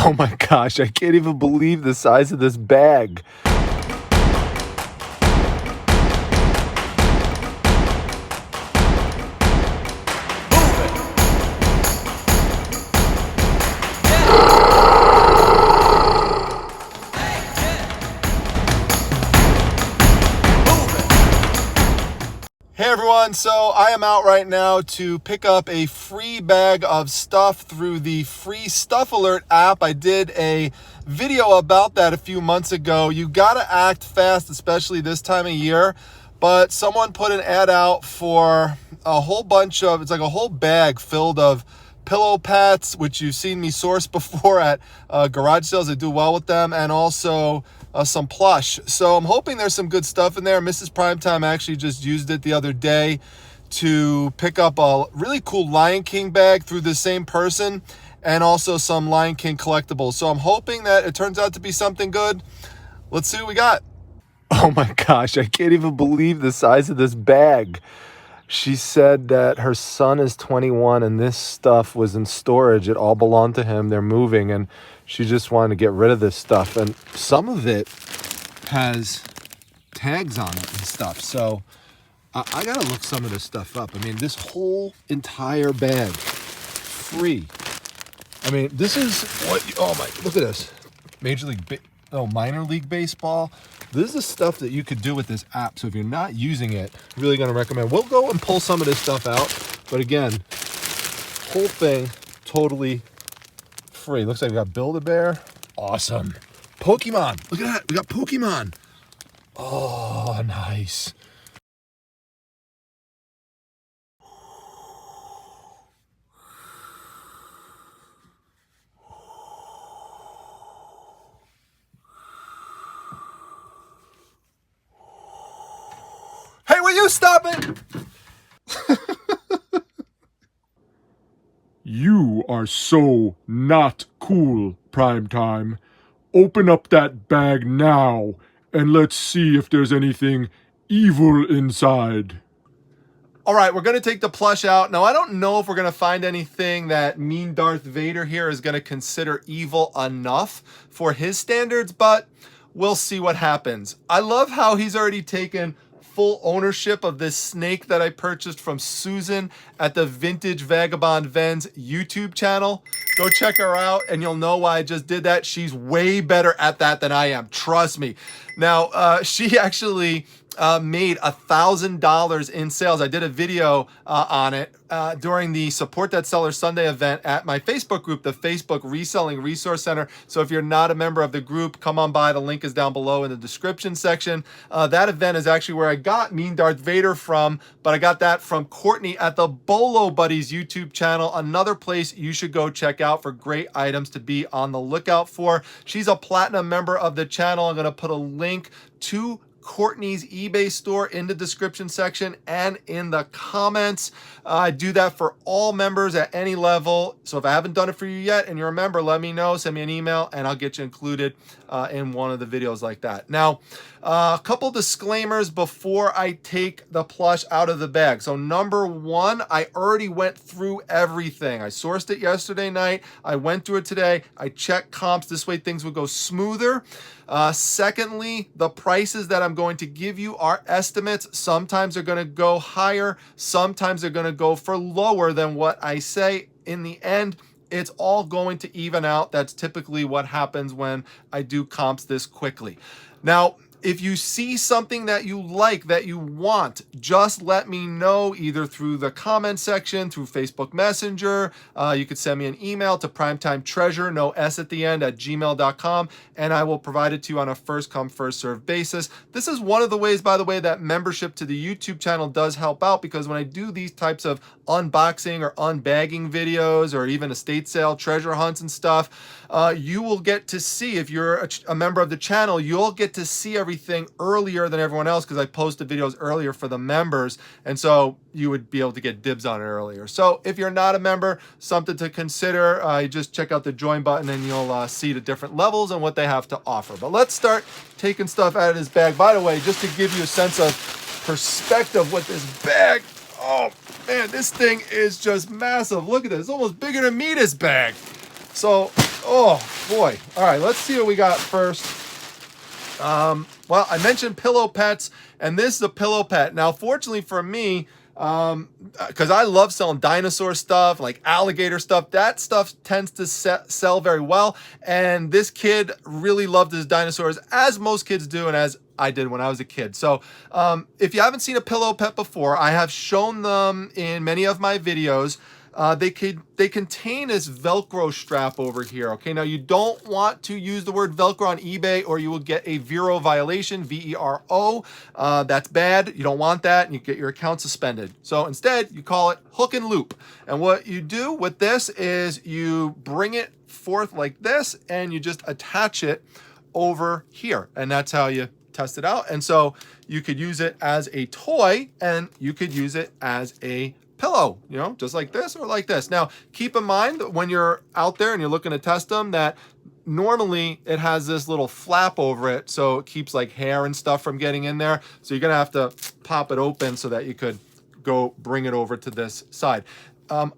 Oh my gosh, I can't even believe the size of this bag. Hey everyone, so I am out right now to pick up a free bag of stuff through the free Stuff Alert app. I did a video about that a few months ago. You gotta act fast, especially this time of year. But someone put an ad out for a whole bunch of, it's like a whole bag filled of pillow pats, which you've seen me source before at garage sales. I do well with them, and also some plush. So I'm hoping there's some good stuff in there. Mrs. Primetime actually just used it the other day to pick up a really cool Lion King bag through the same person, and also some Lion King collectibles. So I'm hoping that it turns out to be something good. Let's see what we got. Oh my gosh, I can't even believe the size of this bag. She said that her son is 21 and this stuff was in storage. It all belonged to him. They're moving and she just wanted to get rid of this stuff. And some of it has tags on it and stuff. So I got to look some of this stuff up. I mean, this whole entire bag, free. I mean, this is what, oh my, look at this. Minor League Baseball. This is the stuff that you could do with this app. So if you're not using it, really going to recommend. We'll go and pull some of this stuff out. But again, whole thing totally free. Looks like we got Build-A-Bear. Awesome. Pokemon. Look at that. We got Pokemon. Oh, nice. Hey, will you stop it? You are so not cool, Primetime. Open up that bag now, and let's see if there's anything evil inside. All right, we're going to take the plush out. Now, I don't know if we're going to find anything that mean Darth Vader here is going to consider evil enough for his standards, but we'll see what happens. I love how he's already taken full ownership of this snake that I purchased from Susan at the Vintage Vagabond Vens YouTube channel. Go check her out and you'll know why I just did that. She's way better at that than I am, trust me. Now, she actually made $1,000 in sales. I did a video on it during the Support That Seller Sunday event at my Facebook group, the Facebook Reselling Resource Center. So if you're not a member of the group, come on by. The link is down below in the description section. That event is actually where I got Mean Darth Vader from, but I got that from Courtney at the Bolo Buddies YouTube channel. Another place you should go check out for great items to be on the lookout for. She's a platinum member of the channel. I'm going to put a link to Courtney's eBay store in the description section and in the comments. I do that for all members at any level. So if I haven't done it for you yet and you're a member, let me know, send me an email, and I'll get you included in one of the videos like that. Now, a couple disclaimers before I take the plush out of the bag. So number one, I already went through everything. I sourced it yesterday night. I went through it today. I checked comps. This way things would go smoother. Secondly, the prices that I'm going to give you are estimates. Sometimes they're going to go higher. Sometimes they're going to go for lower than what I say. In the end, it's all going to even out. That's typically what happens when I do comps this quickly. Now, if you see something that you like, that you want, just let me know either through the comment section, through Facebook Messenger. You could send me an email to primetimetreasure, no S at the end, @gmail.com, and I will provide it to you on a first come, first served basis. This is one of the ways, by the way, that membership to the YouTube channel does help out, because when I do these types of unboxing or unbagging videos, or even estate sale treasure hunts and stuff, you will get to see, if you're a member of the channel, you'll get to see everything earlier than everyone else, because I post the videos earlier for the members, and so you would be able to get dibs on it earlier. So if you're not a member, something to consider. You just check out the join button and you'll see the different levels and what they have to offer. But let's start taking stuff out of this bag. By the way, just to give you a sense of perspective with this bag, oh man, this thing is just massive. Look at this, it's almost bigger than me, this bag. So, oh, boy. All right, let's see what we got first. Well, I mentioned pillow pets, and this is a pillow pet. Now, fortunately for me, because I love selling dinosaur stuff, like alligator stuff, that stuff tends to sell very well. And this kid really loved his dinosaurs, as most kids do, and as I did when I was a kid. So if you haven't seen a pillow pet before, I have shown them in many of my videos. They contain this Velcro strap over here. Okay, now you don't want to use the word Velcro on eBay, or you will get a Vero violation, VERO. That's bad. You don't want that, and you get your account suspended. So instead, you call it hook and loop. And what you do with this is you bring it forth like this, and you just attach it over here, and that's how you test it out. And so you could use it as a toy, and you could use it as a pillow, you know, just like this or like this. Now, keep in mind that when you're out there and you're looking to test them, that normally it has this little flap over it, so it keeps like hair and stuff from getting in there. So you're gonna have to pop it open so that you could go bring it over to this side.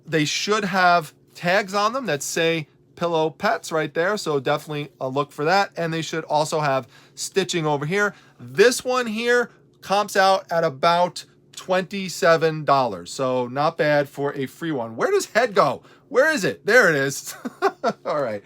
They should have tags on them that say pillow pets right there, so definitely a look for that. And they should also have stitching over here. This one here comps out at about $27, so not bad for a free one. Where does head go? Where is it? There it is. All right,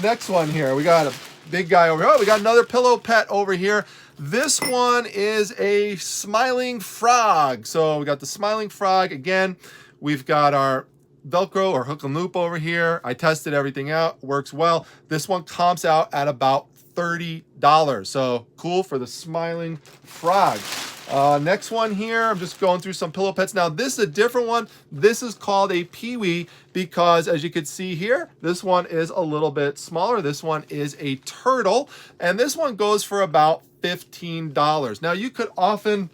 next one here, we got a big guy over here. Oh, we got another pillow pet over here. This one is a smiling frog. So we got the smiling frog again. We've got our Velcro or hook and loop over here. I tested everything out, works well. This one comps out at about $30, so cool for the smiling frog. Next one here, I'm just going through some pillow pets. Now, this is a different one. This is called a Pee-wee because, as you can see here, this one is a little bit smaller. This one is a turtle, and this one goes for about $15. Now, you could often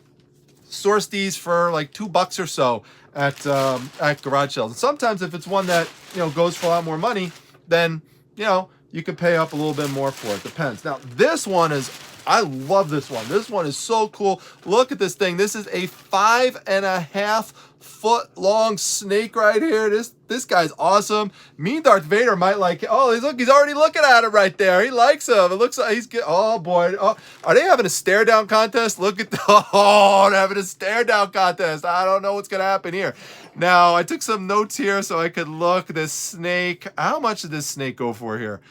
source these for like $2 or so at garage sales. And sometimes if it's one that, you know, goes for a lot more money, then, you know, you can pay up a little bit more for it. Depends. Now, this one is, I love this one. This one is so cool. Look at this thing. This is a 5.5 foot long snake right here. This guy's awesome. Mean Darth Vader might like it. Oh, he's already looking at it right there. He likes him. It looks like he's good. Oh boy. Oh, are they having a stare down contest? Look at oh, they're having a stare down contest. I don't know what's gonna happen here. Now, I took some notes here so I could look. This snake. How much did this snake go for here?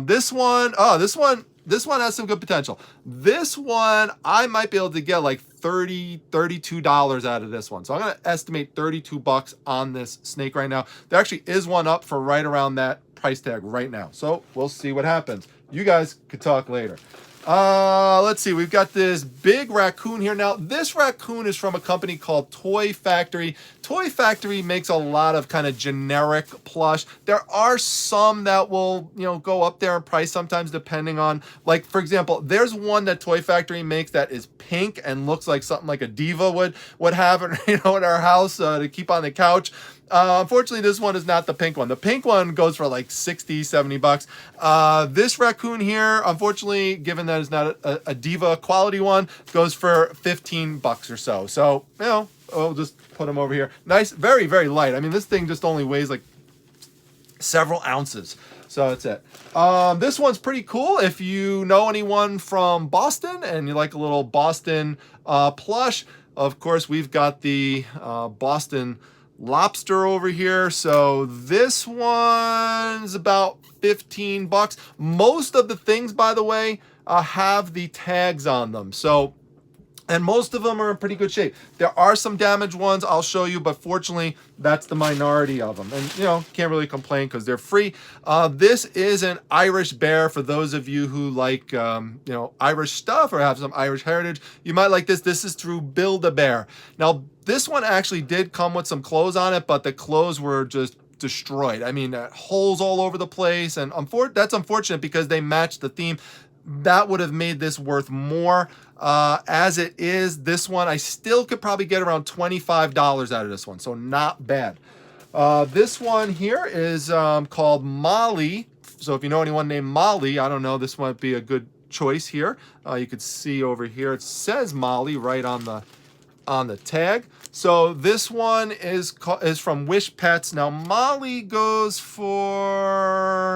This one has some good potential. This one, I might be able to get like $32 out of this one. So I'm going to estimate $32 on this snake right now. There actually is one up for right around that price tag right now. So we'll see what happens. You guys could talk later. Let's see. We've got this big raccoon here. Now, this raccoon is from a company called Toy Factory. Toy Factory makes a lot of kind of generic plush. There are some that will, you know, go up there in price sometimes depending on, like, for example, there's one that Toy Factory makes that is pink and looks like something like a diva would have, you know, in our house to keep on the couch. Unfortunately, this one is not the pink one. The pink one goes for like $60-$70. This raccoon here, unfortunately, given that it's not a diva quality one, goes for $15 or so. So, you know, we'll just put him over here. Nice, very, very light. I mean, this thing just only weighs like several ounces. So that's it. This one's pretty cool. If you know anyone from Boston and you like a little Boston plush, of course, we've got the Boston Lobster over here. So this one's about $15. Most of the things, by the way, have the tags on them. So, and most of them are in pretty good shape. There are some damaged ones I'll show you, but fortunately, that's the minority of them. And, you know, can't really complain because they're free. This is an Irish bear for those of you who like, you know, Irish stuff or have some Irish heritage. You might like this. This is through Build-A-Bear. Now, this one actually did come with some clothes on it, but the clothes were just destroyed. I mean, holes all over the place. And that's unfortunate because they matched the theme. That would have made this worth more. As it is, this one, I still could probably get around $25 out of this one. So not bad. This one here is called Molly. So if you know anyone named Molly, I don't know, this might be a good choice here. You could see over here, it says Molly right on the tag. So this one is from Wish Pets. Now Molly goes for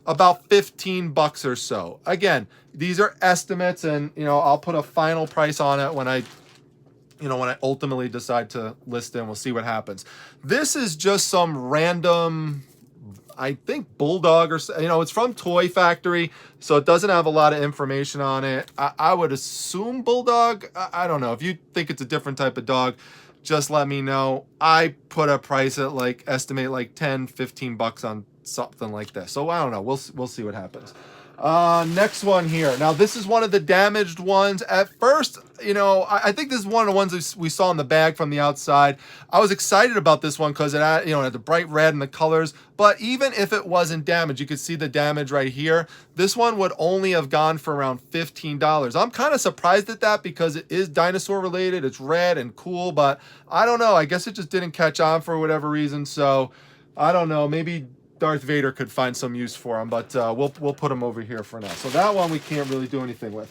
about 15 bucks or so. Again, these are estimates, and I'll put a final price on it when I ultimately decide to list it, and we'll see what happens. This is just some random, I think, bulldog, or it's from Toy Factory, so it doesn't have a lot of information on it. I would assume bulldog. I don't know. If you think it's a different type of dog, just let me know. I put a price at estimate like 10, 15 bucks on something like this. So I don't know. We'll see what happens. Next one here. Now, this is one of the damaged ones. At first, I think this is one of the ones we saw in the bag from the outside. I was excited about this one because it had, it had the bright red and the colors. But even if it wasn't damaged, you could see the damage right here. This one would only have gone for around $15. I'm kind of surprised at that because it is dinosaur related. It's red and cool, but I don't know. I guess it just didn't catch on for whatever reason. So I don't know. Maybe Darth Vader could find some use for him, but we'll put him over here for now. So that one we can't really do anything with.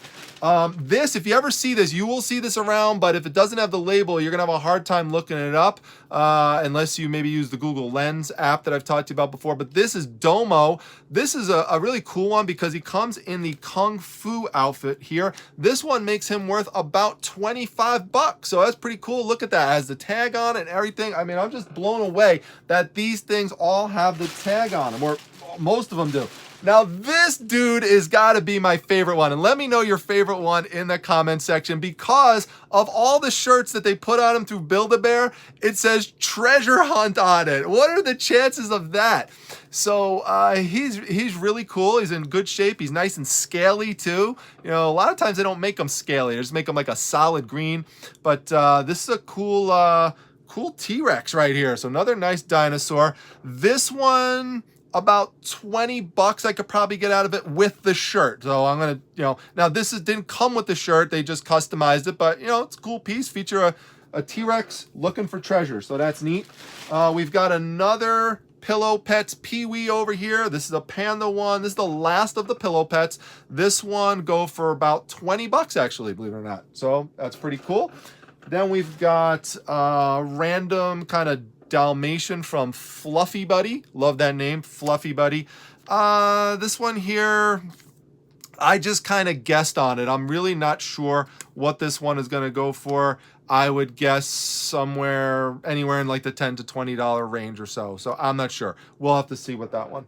This, if you ever see this, you will see this around, but if it doesn't have the label, you're gonna have a hard time looking it up unless you maybe use the Google Lens app that I've talked to you about before. But this is Domo. This is a really cool one because he comes in the Kung Fu outfit here. This one makes him worth about 25 bucks. So that's pretty cool. Look at that. It has the tag on it and everything. I mean, I'm just blown away that these things all have the tag on them, or most of them do. Now, this dude is got to be my favorite one. And let me know your favorite one in the comment section, because of all the shirts that they put on him through Build-A-Bear, it says treasure hunt on it. What are the chances of that? So he's really cool. He's in good shape. He's nice and scaly too. A lot of times they don't make them scaly. They just make them like a solid green. But this is a cool T-Rex right here. So another nice dinosaur. This one, about 20 bucks I could probably get out of it with the shirt. So I'm gonna, now this didn't come with the shirt. They just customized it, but it's a cool piece. Feature a T-Rex looking for treasure. So that's neat. We've got another Pillow Pets Pee-wee over here. This is a panda one. This is the last of the Pillow Pets. This one go for about 20 bucks actually, believe it or not. So that's pretty cool. Then we've got random kind of Dalmatian from Fluffy Buddy. Love that name, Fluffy Buddy. This one here, I just kind of guessed on it. I'm really not sure what this one is going to go for. I would guess anywhere in like the $10 to $20 range or so. So I'm not sure. We'll have to see with that one.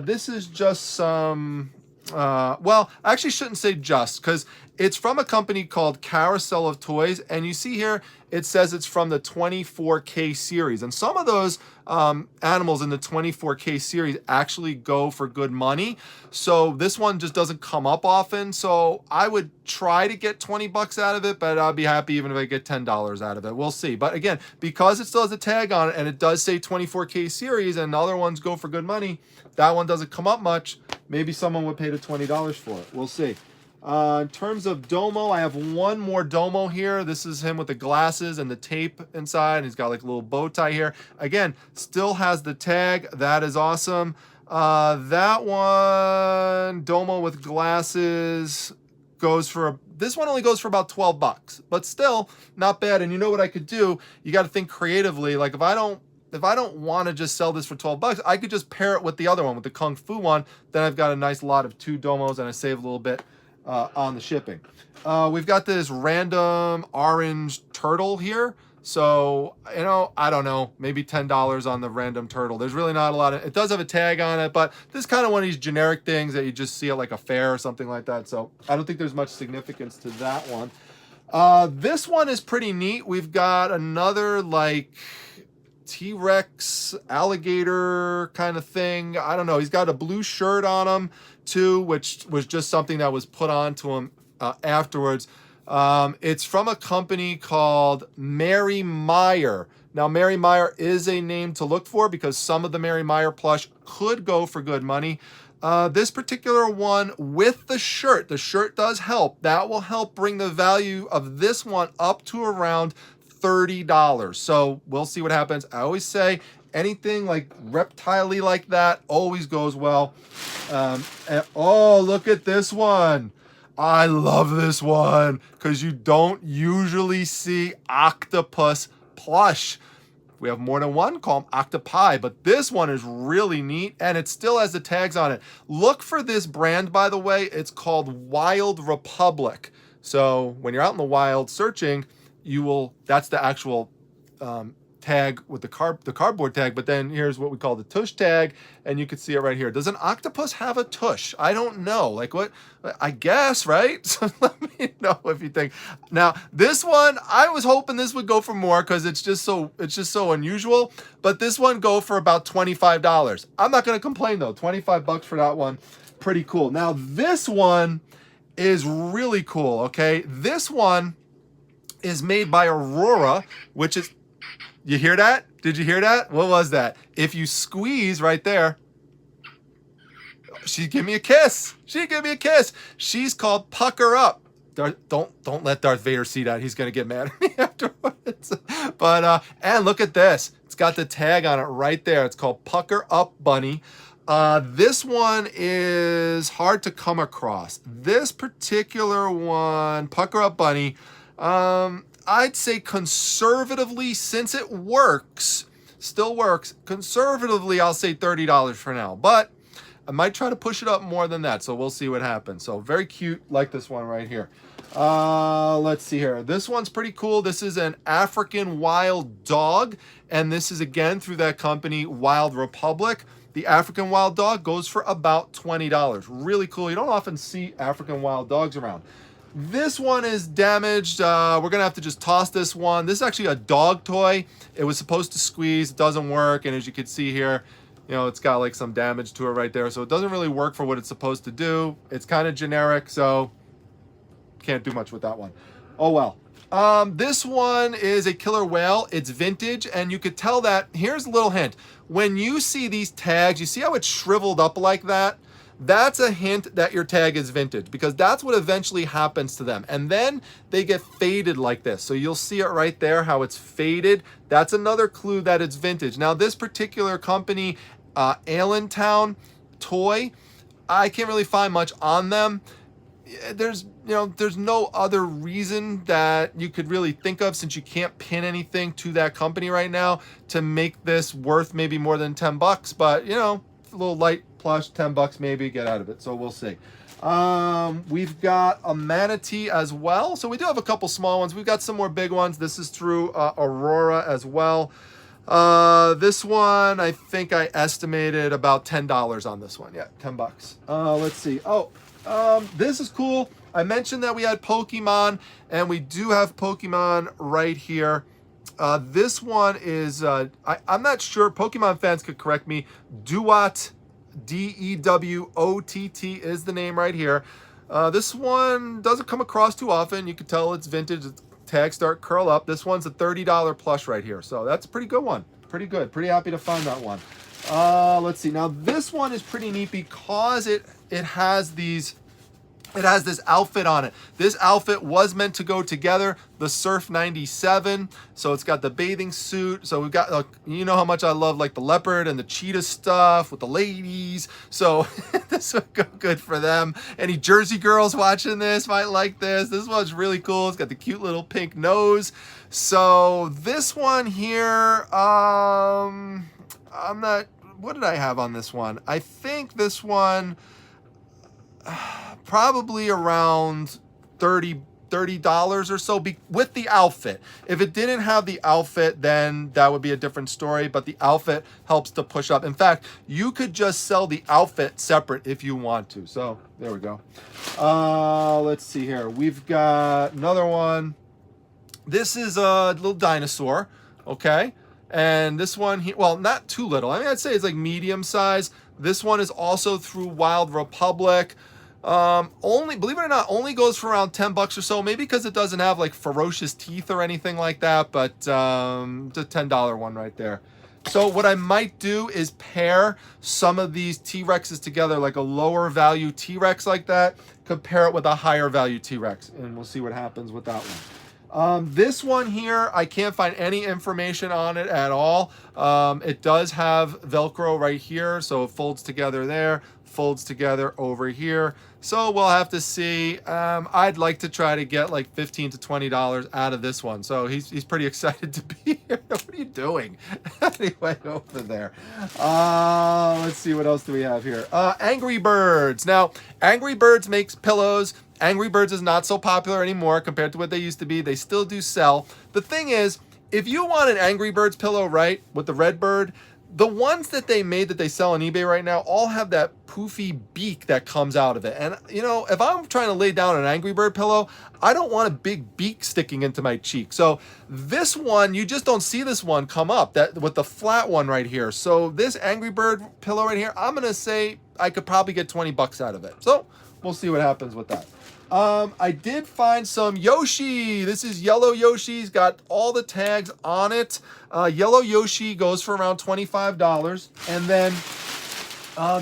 This is just some, well, I actually shouldn't say just, because it's from a company called Carousel of Toys, and you see here it says it's from the 24K series, and some of those animals in the 24K series actually go for good money. So this one just doesn't come up often, so I would try to get 20 bucks out of it, but I'll be happy even if I get $10 out of it. We'll see. But again, because it still has a tag on it and it does say 24K series and other ones go for good money, that one doesn't come up much. Maybe someone would pay the $20 for it. We'll see. In terms of Domo, I have one more Domo here. This is him with the glasses and the tape inside. He's got like a little bow tie here. Again, still has the tag. That is awesome. That one, Domo with glasses, this one only goes for about 12 bucks, but still not bad. And you know what I could do? You got to think creatively. Like if I don't want to just sell this for 12 bucks, I could just pair it with the other one, with the Kung Fu one. Then I've got a nice lot of 2 Domos and I save a little bit on the shipping. We've got this random orange turtle here. So, I don't know, maybe $10 on the random turtle. There's really not a lot of, it does have a tag on it, but this is kind of one of these generic things that you just see at like a fair or something like that. So I don't think there's much significance to that one. This one is pretty neat. We've got another like T-Rex alligator kind of thing. I don't know. He's got a blue shirt on him too, which was just something that was put onto him afterwards. It's from a company called Mary Meyer. Now, Mary Meyer is a name to look for because some of the Mary Meyer plush could go for good money. This particular one with the shirt does help. That will help bring the value of this one up to around $30. So we'll see what happens. I always say anything like reptile-y like that always goes well. Oh, look at this one. I love this one because you don't usually see octopus plush. If we have more than one, call them octopi. But this one is really neat, and it still has the tags on it. Look for this brand, by the way. It's called Wild Republic. So when you're out in the wild searching, that's the actual tag with the cardboard tag. But then here's what we call the tush tag, and you can see it right here. Does an octopus have a tush? I don't know. Like, what? I guess, right? So let me know if you think. Now this one, I was hoping this would go for more because it's just so unusual. But this one go for about $25. I'm not gonna complain though. $25 for that one, pretty cool. Now this one is really cool. Okay, this one is made by Aurora, which is. You hear that? Did you hear that? What was that? If you squeeze right there, she'd give me a kiss. She'd give me a kiss. She's called Pucker Up. Don't let Darth Vader see that. He's gonna get mad at me afterwards. But and look at this. It's got the tag on it right there. It's called Pucker Up Bunny. This one is hard to come across. This particular one, Pucker Up Bunny. I'd say conservatively, since it works, still works, conservatively, I'll say $30 for now. But I might try to push it up more than that, so we'll see what happens. So very cute, like this one right here. Let's see here. This one's pretty cool. This is an African wild dog, and this is, again, through that company, Wild Republic. The African wild dog goes for about $20. Really cool. You don't often see African wild dogs around. This one is damaged. We're going to have to just toss this one. This is actually a dog toy. It was supposed to squeeze. It doesn't work. And as you can see here, you know, it's got like some damage to it right there. So it doesn't really work for what it's supposed to do. It's kind of generic, so can't do much with that one. Oh, well. This one is a killer whale. It's vintage, and you could tell that. Here's a little hint. When you see these tags, you see how it's shriveled up like that? That's a hint that your tag is vintage, because that's what eventually happens to them. And then they get faded like this. So you'll see it right there, how it's faded. That's another clue that it's vintage. Now, this particular company, Allentown Toy, I can't really find much on them. There's no other reason that you could really think of, since you can't pin anything to that company right now, to make this worth maybe more than $10. But, you know, a little light plush, $10 maybe, get out of it. So we'll see. We've got a manatee as well. So we do have a couple small ones. We've got some more big ones. This is through Aurora as well. This one, I think I estimated about $10 on this one. Yeah, $10. Let's see. Oh, this is cool. I mentioned that we had Pokemon, and we do have Pokemon right here. This one is, I'm not sure. Pokemon fans could correct me. Dewott, D-E-W-O-T-T is the name right here. This one doesn't come across too often. You can tell it's vintage. Its tags start curl up. This one's a $30 plush right here. So that's a pretty good one. Pretty good. Pretty happy to find that one. Let's see. Now this one is pretty neat because it has these. It has this outfit on it. This outfit was meant to go together, the Surf 97. So it's got the bathing suit. So we've got, you know how much I love like the leopard and the cheetah stuff with the ladies. So this would go good for them. Any Jersey girls watching this might like this. This one's really cool. It's got the cute little pink nose. So this one here, I'm not, what did I have on this one? I think this one, probably around $30 or so with the outfit. If it didn't have the outfit, then that would be a different story, but the outfit helps to push up. In fact, you could just sell the outfit separate if you want to. So there we go. Let's see here. We've got another one. This is a little dinosaur, okay? And this one here, well, not too little. I mean, I'd say it's like medium size. This one is also through Wild Republic. Only, believe it or not, only goes for around $10 or so, maybe because it doesn't have like ferocious teeth or anything like that, but it's a $10 one right there. So what I might do is pair some of these T-Rexes together, like a lower value T-Rex like that, compare it with a higher value T-Rex, and we'll see what happens with that one. This one here, I can't find any information on it at all. It does have Velcro right here, so it folds together there, folds together over here. So we'll have to see. I'd like to try to get like $15 to $20 out of this one. So he's pretty excited to be here. What are you doing? Anyway, over there. Let's see, what else do we have here? Angry Birds. Now, Angry Birds makes pillows. Angry Birds is not so popular anymore compared to what they used to be. They still do sell. The thing is, if you want an Angry Birds pillow, right, with the red bird, the ones that they made that they sell on eBay right now all have that poofy beak that comes out of it. And, you know, if I'm trying to lay down an Angry Bird pillow, I don't want a big beak sticking into my cheek. So this one, you just don't see this one come up, that with the flat one right here. So this Angry Bird pillow right here, I'm going to say I could probably get 20 bucks out of it. So we'll see what happens with that. I did find some Yoshi. This is yellow Yoshi's got all the tags on it. Yellow Yoshi goes for around $25. And then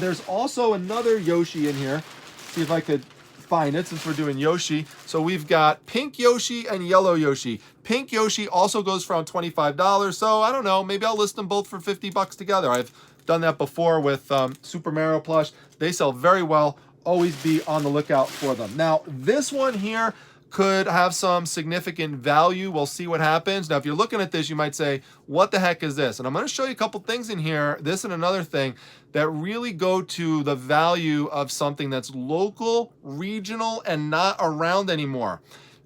there's also another Yoshi in here. See if I could find it since we're doing Yoshi. So we've got pink Yoshi and yellow Yoshi. Pink Yoshi also goes for around $25. So I don't know, maybe I'll list them both for 50 bucks together. I've done that before with Super Mario plush. They sell very well. Always be on the lookout for them. Now, this one here could have some significant value. We'll see what happens. Now, if you're looking at this, you might say, what the heck is this? And I'm going to show you a couple things in here, this and another thing, that really go to the value of something that's local, regional, and not around anymore.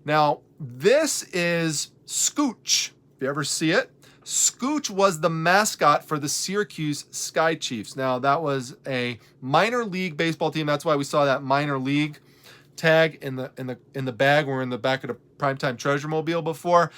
Now, this is Scooch. If you ever see it, Scooch was the mascot for the Syracuse Sky Chiefs. Now, that was a minor league baseball team. That's why we saw that minor league tag in the bag or in the back of the Primetime Treasure Mobile before.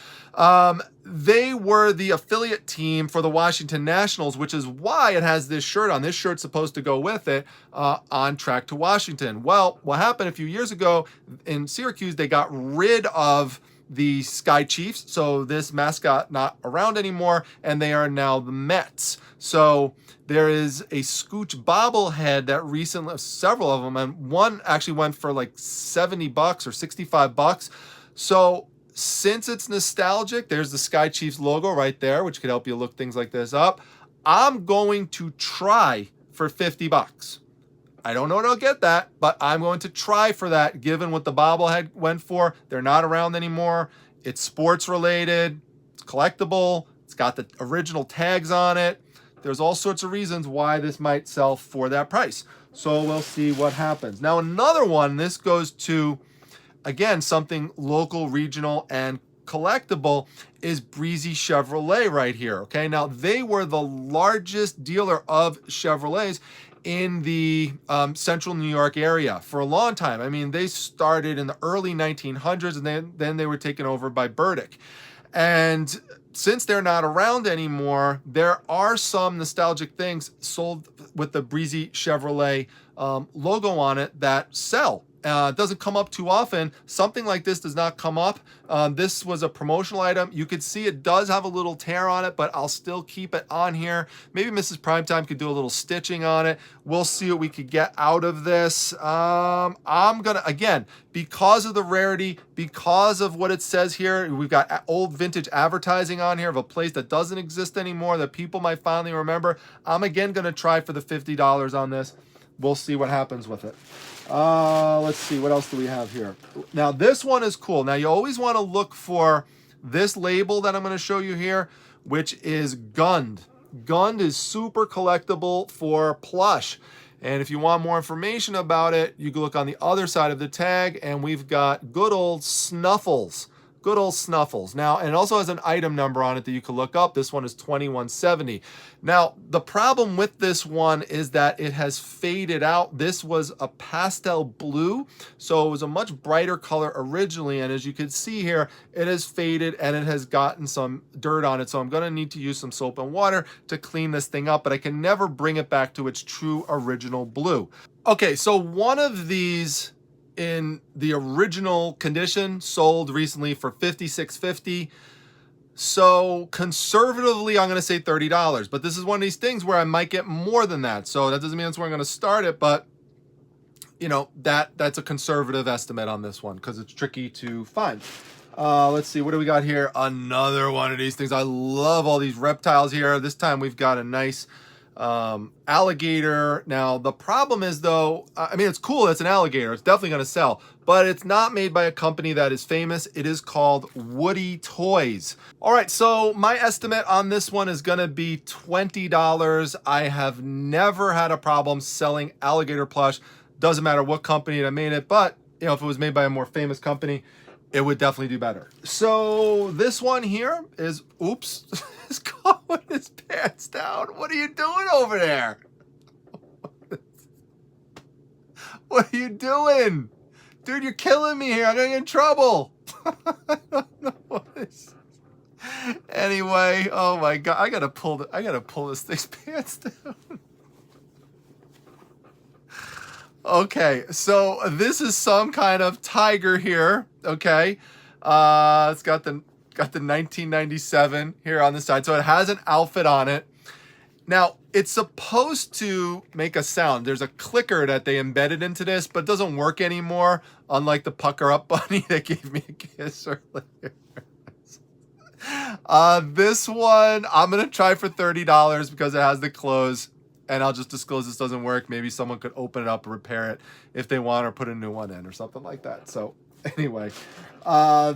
They were the affiliate team for the Washington Nationals, which is why it has this shirt on. This shirt's supposed to go with it, On Track to Washington. Well, what happened a few years ago in Syracuse, they got rid of the Sky Chiefs, so this mascot not around anymore, and they are now the Mets. So there is a Scooch bobblehead that recently, several of them, and one actually went for like 70 bucks or 65 bucks. So since it's nostalgic, there's the Sky Chiefs logo right there, which could help you look things like this up. I'm going to try for 50 bucks. I don't know if I'll get that, but I'm going to try for that given what the bobblehead went for. They're not around anymore. It's sports related. It's collectible. It's got the original tags on it. There's all sorts of reasons why this might sell for that price. So we'll see what happens. Now, another one, this goes to, again, something local, regional, and collectible, is Breezy Chevrolet right here. Okay, now they were the largest dealer of Chevrolets in the central New York area for a long time. I mean, they started in the early 1900s, and then they were taken over by Burdick. And since they're not around anymore, there are some nostalgic things sold with the Breezy Chevrolet logo on it that sell. It doesn't come up too often. Something like this does not come up. This was a promotional item. You could see it does have a little tear on it, but I'll still keep it on here. Maybe Mrs. Primetime could do a little stitching on it. We'll see what we could get out of this. I'm gonna, again, because of the rarity, because of what it says here, we've got old vintage advertising on here of a place that doesn't exist anymore that people might finally remember. I'm again gonna try for the $50 on this. We'll see what happens with it. Let's see, what else do we have here? Now, this one is cool. Now, you always want to look for this label that I'm going to show you here, which is Gund. Gund is super collectible for plush. And if you want more information about it, you can look on the other side of the tag, and we've got good old Snuffles. Good old Snuffles. Now, and it also has an item number on it that you can look up. This one is 2170. Now, the problem with this one is that it has faded out. This was a pastel blue, so it was a much brighter color originally, and as you can see here, it has faded and it has gotten some dirt on it, so I'm going to need to use some soap and water to clean this thing up, but I can never bring it back to its true original blue. Okay, so one of these in the original condition sold recently for $56.50. So conservatively, I'm going to say $30, but this is one of these things where I might get more than that. So that doesn't mean that's where I'm going to start it, but you know, that's a conservative estimate on this one because it's tricky to find. Let's see, what do we got here? Another one of these things. I love all these reptiles here. This time we've got a nice alligator. Now, the problem is, though, I mean, it's cool. It's an alligator. It's definitely going to sell. But it's not made by a company that is famous. It is called Woody Toys. All right, so my estimate on this one is going to be $20. I have never had a problem selling alligator plush. Doesn't matter what company that made it. But, you know, if it was made by a more famous company, it would definitely do better. So this one here is, oops, he's caught with his pants down. What are you doing over there? What are you doing? Dude, you're killing me here. I'm gonna get in trouble. I don't know what is. Anyway, oh my God, I gotta pull this thing's pants down. Okay, so this is some kind of tiger here. Okay, it's got the 1997 here on the side, so it has an outfit on it. Now it's supposed to make a sound. There's a clicker that they embedded into this, but it doesn't work anymore. Unlike the pucker up bunny that gave me a kiss earlier. This one I'm gonna try for $30 because it has the close. And I'll just disclose this doesn't work. Maybe someone could open it up and repair it if they want, or put a new one in or something like that. So anyway,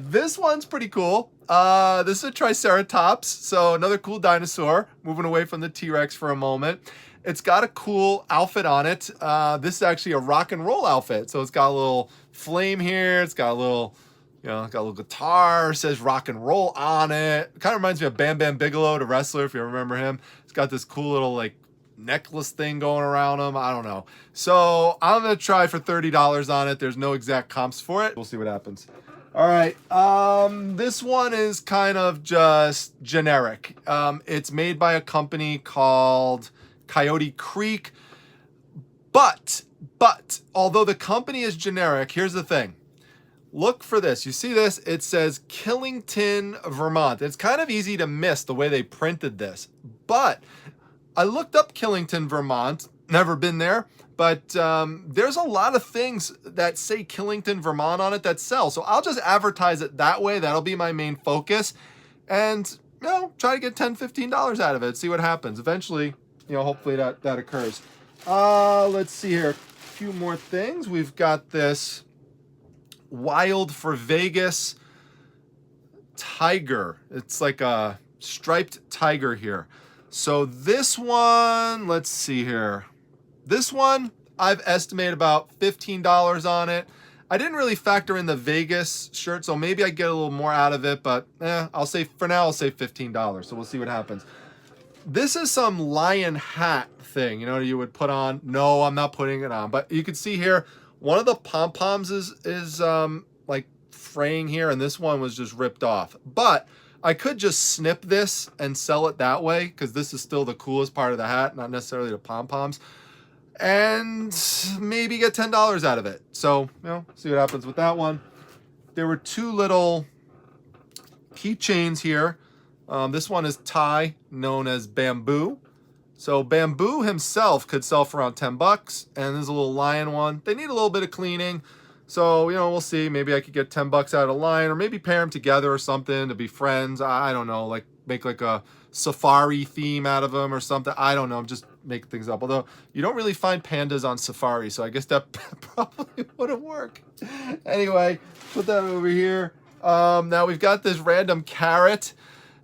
this one's pretty cool. This is a Triceratops. So another cool dinosaur. Moving away from the T-Rex for a moment. It's got a cool outfit on it. This is actually a rock and roll outfit. So it's got a little flame here. It's got a little, you know, it's got a little guitar. It says rock and roll on it. It kind of reminds me of Bam Bam Bigelow, the wrestler, if you remember him. It's got this cool little like necklace thing going around them. I don't know. So I'm gonna try for $30 on it. There's no exact comps for it. We'll see what happens. All right. This one is kind of just generic. It's made by a company called Coyote Creek. But although the company is generic, here's the thing. Look for this. You see this? It says Killington, Vermont. It's kind of easy to miss the way they printed this, but I looked up Killington, Vermont, never been there, but there's a lot of things that say Killington, Vermont on it that sell. So I'll just advertise it that way. That'll be my main focus. And, you know, try to get $10, $15 out of it. See what happens. Eventually, you know, hopefully that occurs. Let's see here. A few more things. We've got this Wild for Vegas tiger. It's like a striped tiger here. So this one, let's see here. This one, I've estimated about $15 on it. I didn't really factor in the Vegas shirt, so maybe I get a little more out of it, but I'll say, for now, I'll say $15. So we'll see what happens. This is some lion hat thing, you know, you would put on. No, I'm not putting it on, but you can see here, one of the pom-poms is like fraying here, and this one was just ripped off. But I could just snip this and sell it that way, because this is still the coolest part of the hat, not necessarily the pom-poms, and maybe get $10 out of it. So, you know, see what happens with that one. There were two little keychains here. This one is Thai, known as Bamboo. So Bamboo himself could sell for around 10 bucks, and there's a little lion one. They need a little bit of cleaning. So, you know, we'll see. Maybe I could get 10 bucks out of a lion, or maybe pair them together or something to be friends. I don't know, like make like a safari theme out of them or something. I don't know. I'm just making things up. Although you don't really find pandas on safari, so I guess that probably wouldn't work. Anyway, put that over here. Now we've got this random carrot,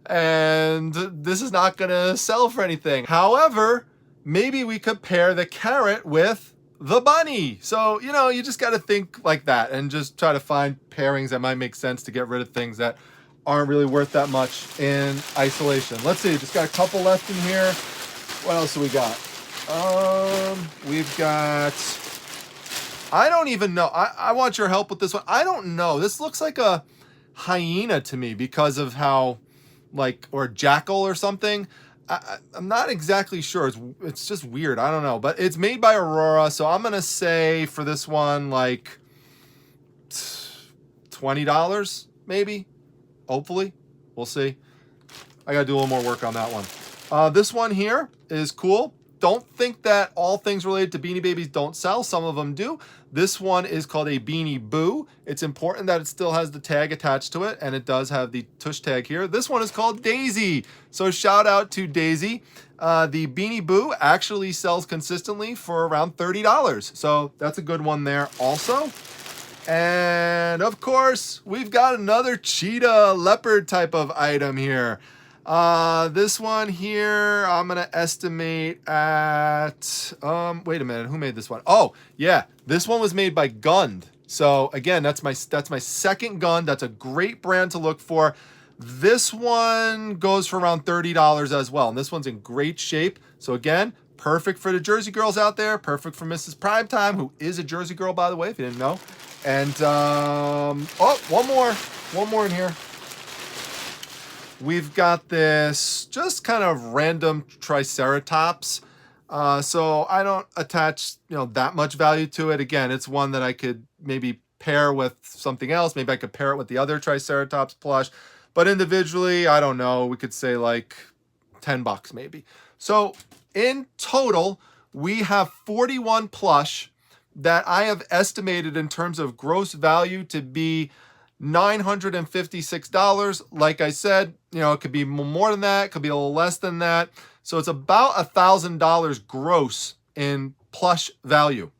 and this is not going to sell for anything. However, maybe we could pair the carrot with the bunny. So, you know, you just got to think like that and just try to find pairings that might make sense to get rid of things that aren't really worth that much in isolation. Let's see, just got a couple left in here. What else do we got? We've got, I don't even know. I want your help with this one. I don't know. This looks like a hyena to me because of how, like, or a jackal or something. I'm not exactly sure. It's just weird. I don't know. But it's made by Aurora, so I'm going to say for this one, like, $20 maybe. Hopefully. We'll see. I got to do a little more work on that one. This one here is cool. don't think that all things related to Beanie Babies don't sell. Some of them do. This one is called a Beanie Boo. It's important that it still has the tag attached to it, and it does have the tush tag here. This one is called Daisy. So shout out to Daisy. The Beanie Boo actually sells consistently for around $30. So that's a good one there also. And of course, we've got another cheetah leopard type of item here. This one here, I'm gonna estimate at, wait a minute, who made this one? Oh, yeah, this one was made by Gund. So again, that's my second Gund. That's a great brand to look for. This one goes for around $30 as well. And this one's in great shape. So again, perfect for the Jersey girls out there. Perfect for Mrs. Primetime, who is a Jersey girl, by the way, if you didn't know. And, oh, one more in here. We've got this just kind of random Triceratops. So I don't attach, that much value to it. Again, it's one that I could maybe pair with something else. Maybe I could pair it with the other Triceratops plush. But individually, I don't know. We could say like $10 maybe. So in total, we have 41 plush that I have estimated in terms of gross value to be $956. Like I said, it could be more than that, it could be a little less than that. So it's about $1,000 gross in plush value.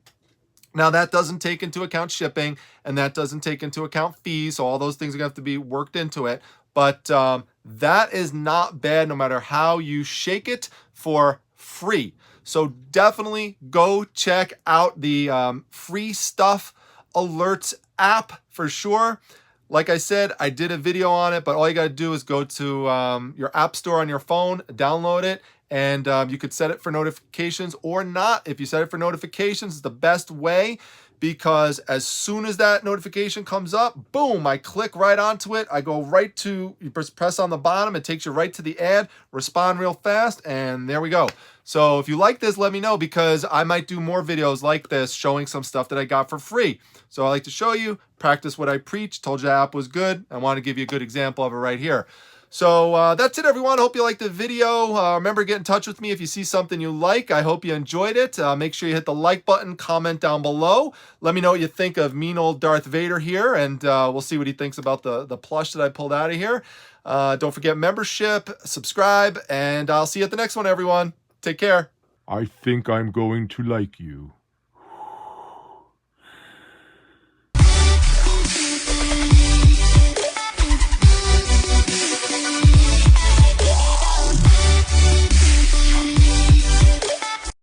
Now that doesn't take into account shipping, and that doesn't take into account fees. So all those things are gonna have to be worked into it. But that is not bad no matter how you shake it for free. So definitely go check out the free stuff alerts app for sure. Like I said, I did a video on it, but all you got to do is go to your app store on your phone, download it, and you could set it for notifications or not. If you set it for notifications, it's the best way, because as soon as that notification comes up, boom, I click right onto it. I go right to, you press on the bottom, it takes you right to the ad, respond real fast, and there we go. So if you like this, let me know, because I might do more videos like this showing some stuff that I got for free. So I like to show you, practice what I preach. Told you the app was good. I want to give you a good example of it right here. So that's it, everyone. Hope you liked the video. Remember, get in touch with me if you see something you like. I hope you enjoyed it. Make sure you hit the like button, comment down below. Let me know what you think of mean old Darth Vader here, and we'll see what he thinks about the plush that I pulled out of here. Don't forget membership, subscribe, and I'll see you at the next one, everyone. Take care. I think I'm going to like you.